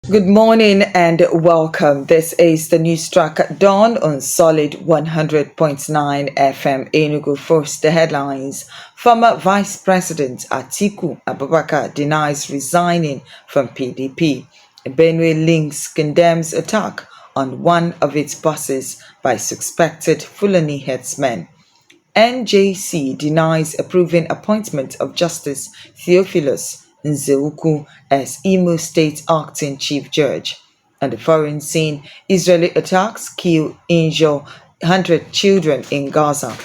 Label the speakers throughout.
Speaker 1: Good morning and welcome. This is the news track at dawn on Solid 100.9 FM Enugu. First, the headlines. Former Vice President Atiku Abubakar denies resigning from PDP. Benue Links condemns attack on one of its buses by suspected Fulani headsmen. NJC denies approving appointment of Justice Theophilus Nzeuku as Imo State Acting Chief Judge. On the foreign scene, Israeli attacks kill, injure 100 children in Gaza.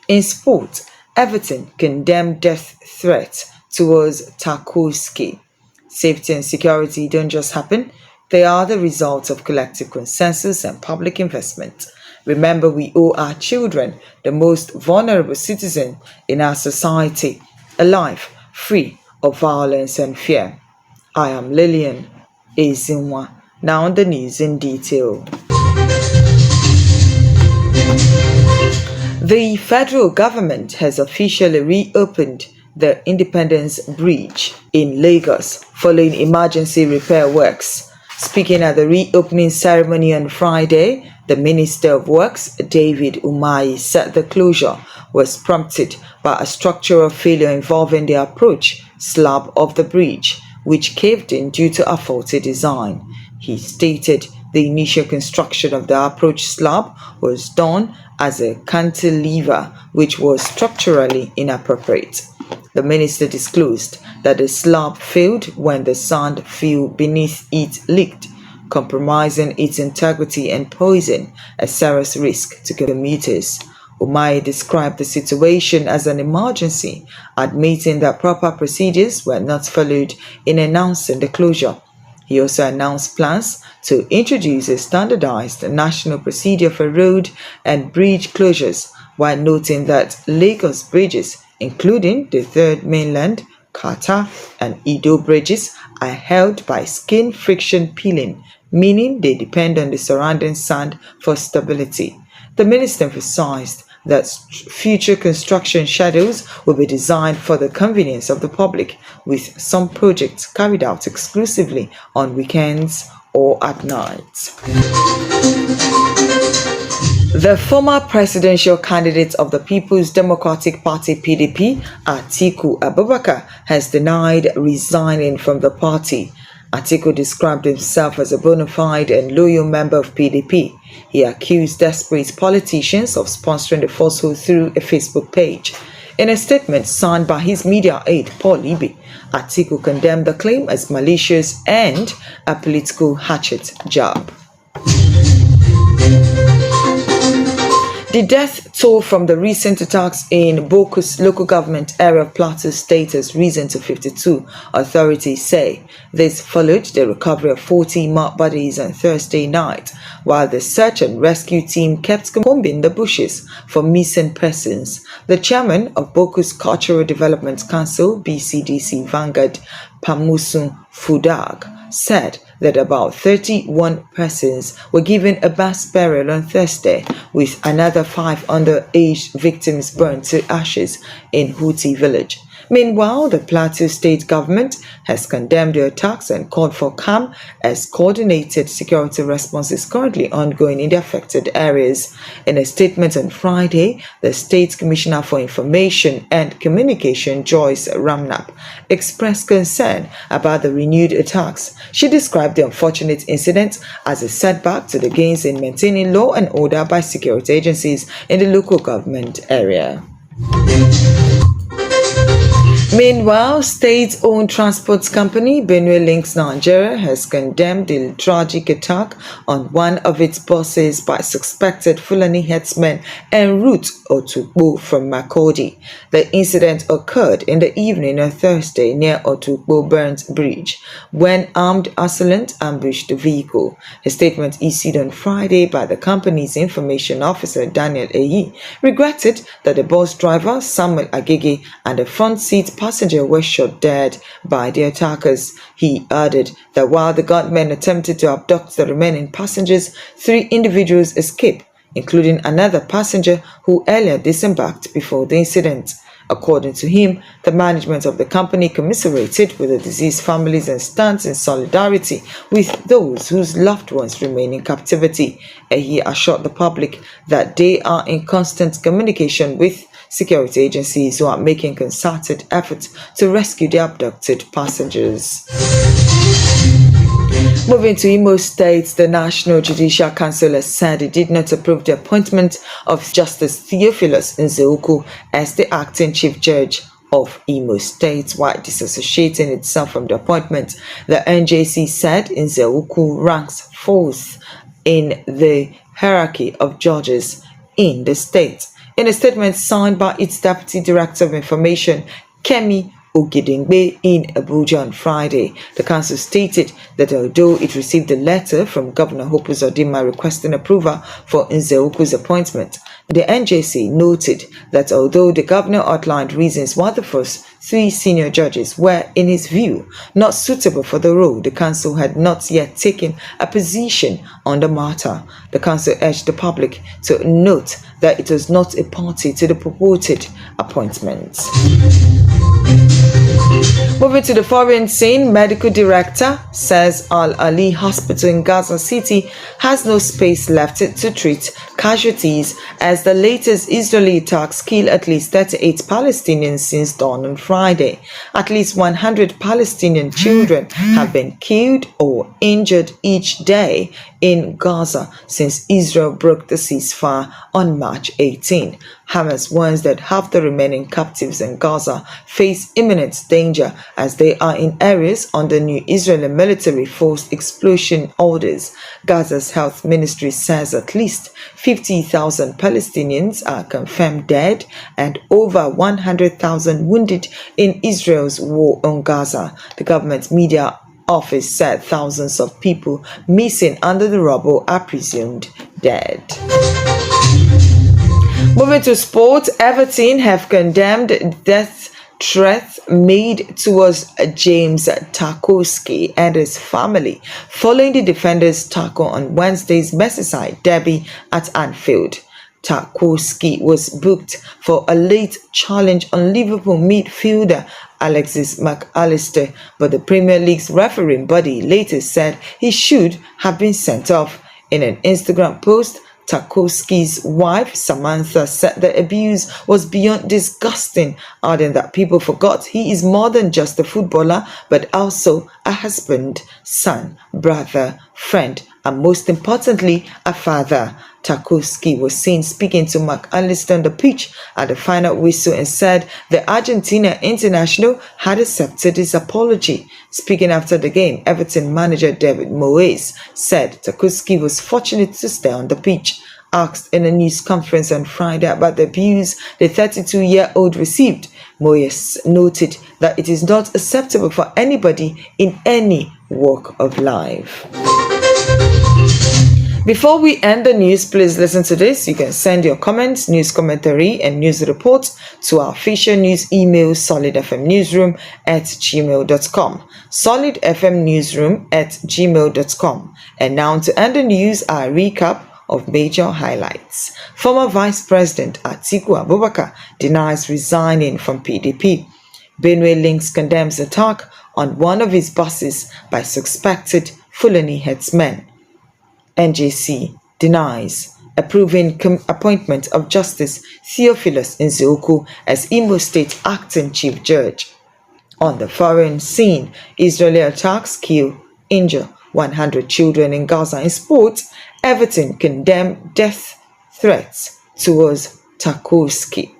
Speaker 1: In sport, Everton condemned death threat towards Tarkowski. Safety and security don't just happen, they are the result of collective consensus and public investment. Remember, we owe our children, the most vulnerable citizen in our society, a life free of violence and fear. I am Lillian Ezinwa. Now the news in detail. The federal government has officially reopened the Independence Bridge in Lagos following emergency repair works. Speaking at the reopening ceremony on Friday, the Minister of Works, David Umahi, said the closure was prompted by a structural failure involving the approach slab of the bridge, which caved in due to a faulty design. He stated the initial construction of the approach slab was done as a cantilever, which was structurally inappropriate. The minister disclosed that the slab failed when the sand fill beneath it leaked, compromising its integrity and posing a serious risk to commuters. Umahi described the situation as an emergency, admitting that proper procedures were not followed in announcing the closure. He also announced plans to introduce a standardized national procedure for road and bridge closures, while noting that Lagos bridges, including the Third Mainland, Qatar, and Edo bridges, are held by skin friction peeling, meaning they depend on the surrounding sand for stability. The minister emphasized that future construction schedules will be designed for the convenience of the public, with some projects carried out exclusively on weekends or at night. The former presidential candidate of the People's Democratic Party (PDP), Atiku Abubakar, has denied resigning from the party. Atiku described himself as a bona fide and loyal member of PDP. He accused desperate politicians of sponsoring the falsehood through a Facebook page. In a statement signed by his media aide, Paul Ibe, Atiku condemned the claim as malicious and a political hatchet job. The death toll from the recent attacks in Bokus local government area of Plateau State has risen to 52, authorities say. This followed the recovery of 40 marked bodies on Thursday night, while the search and rescue team kept combing the bushes for missing persons. The chairman of Bokus Cultural Development Council, BCDC Vanguard, Pamusun Fudag, said that about 31 persons were given a mass burial on Thursday, with another 5 underage victims burned to ashes in Huti village. Meanwhile, the Plateau State government has condemned the attacks and called for calm as coordinated security response is currently ongoing in the affected areas. In a statement on Friday, the State Commissioner for Information and Communication, Joyce Ramnap, expressed concern about the renewed attacks. She described the unfortunate incident as a setback to the gains in maintaining law and order by security agencies in the local government area. Meanwhile, state-owned transport company Benue Links Nigeria has condemned the tragic attack on one of its buses by suspected Fulani headsmen en route Otukpo from Makurdi. The incident occurred in the evening on Thursday near Otukpo Burnt Bridge when armed assailants ambushed the vehicle. A statement issued on Friday by the company's information officer Daniel Eyi regretted that the bus driver Samuel Agege and the front seat passenger were shot dead by the attackers. He added that while the gunmen attempted to abduct the remaining passengers, 3 individuals escaped, including another passenger who earlier disembarked before the incident. According to him, the management of the company commiserated with the deceased families and stands in solidarity with those whose loved ones remain in captivity. And he assured the public that they are in constant communication with security agencies who are making concerted efforts to rescue the abducted passengers. Moving to Imo State, the National Judicial Council has said it did not approve the appointment of Justice Theophilus Nzeoku as the acting Chief Judge of Imo State, while disassociating itself from the appointment. The NJC said Nzeoku ranks fourth in the hierarchy of judges in the state. In a statement signed by its Deputy Director of Information, Kemi Ogedengbe, in Abuja on Friday, the council stated that although it received a letter from Governor Hope Uzodinma requesting approval for Nzeoku's appointment, the NJC noted that although the governor outlined reasons why the first three senior judges were, in his view, not suitable for the role, the council had not yet taken a position on the matter. The council urged the public to note that it was not a party to the purported appointments. Moving to the foreign scene, medical director says Al-Ali Hospital in Gaza City has no space left to treat casualties as the latest Israeli attacks kill at least 38 Palestinians since dawn on Friday. At least 100 Palestinian children have been killed or injured each day in Gaza since Israel broke the ceasefire on March 18. Hamas warns that half the remaining captives in Gaza face imminent danger as they are in areas under new Israeli military force expulsion orders. Gaza's health ministry says at least 50,000 Palestinians are confirmed dead and over 100,000 wounded in Israel's war on Gaza. The government media office said thousands of people missing under the rubble are presumed dead. Moving to sport, Everton have condemned death threats made towards James Tarkowski and his family following the defender's tackle on Wednesday's Merseyside derby at Anfield. Tarkowski was booked for a late challenge on Liverpool midfielder Alexis McAllister, but the Premier League's refereeing body later said he should have been sent off. In an Instagram post, Tarkowski's wife, Samantha, said the abuse was beyond disgusting, adding that people forgot he is more than just a footballer, but also a husband, son, brother, friend, and most importantly, a father. Tarkowski was seen speaking to McAllister on the pitch at the final whistle and said the Argentina international had accepted his apology. Speaking after the game, Everton manager David Moyes said Tarkowski was fortunate to stay on the pitch. Asked in a news conference on Friday about the abuse the 32-year-old received, Moyes noted that it is not acceptable for anybody in any walk of life. Before we end the news, please listen to this. You can send your comments, news commentary, and news reports to our official news email, solidfmnewsroom@gmail.com. solidfmnewsroom@gmail.com. And now to end the news, our recap of major highlights. Former Vice President Atiku Abubakar denies resigning from PDP. Benue Links condemns attack on one of his buses by suspected Fulani headsmen. NJC denies approving appointment of Justice Theophilus Nzeoku as Imo State acting Chief Judge. On the foreign scene, Israeli attacks kill, injure 100 children in Gaza. In sports, Everton condemned death threats towards Tarkowski.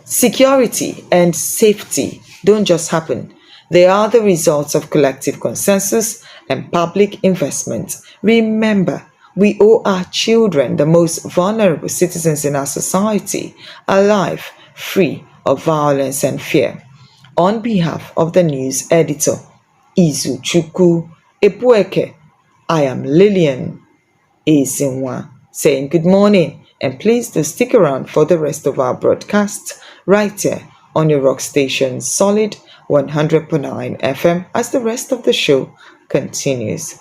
Speaker 1: Security and safety don't just happen. They are the results of collective consensus and public investment. Remember, we owe our children, the most vulnerable citizens in our society, a life free of violence and fear. On behalf of the news editor, Izuchukwu Epueke, I am Lillian Ezinwa, saying good morning, and please do stick around for the rest of our broadcast right here on your rock station Solid 100.9 FM as the rest of the show continues.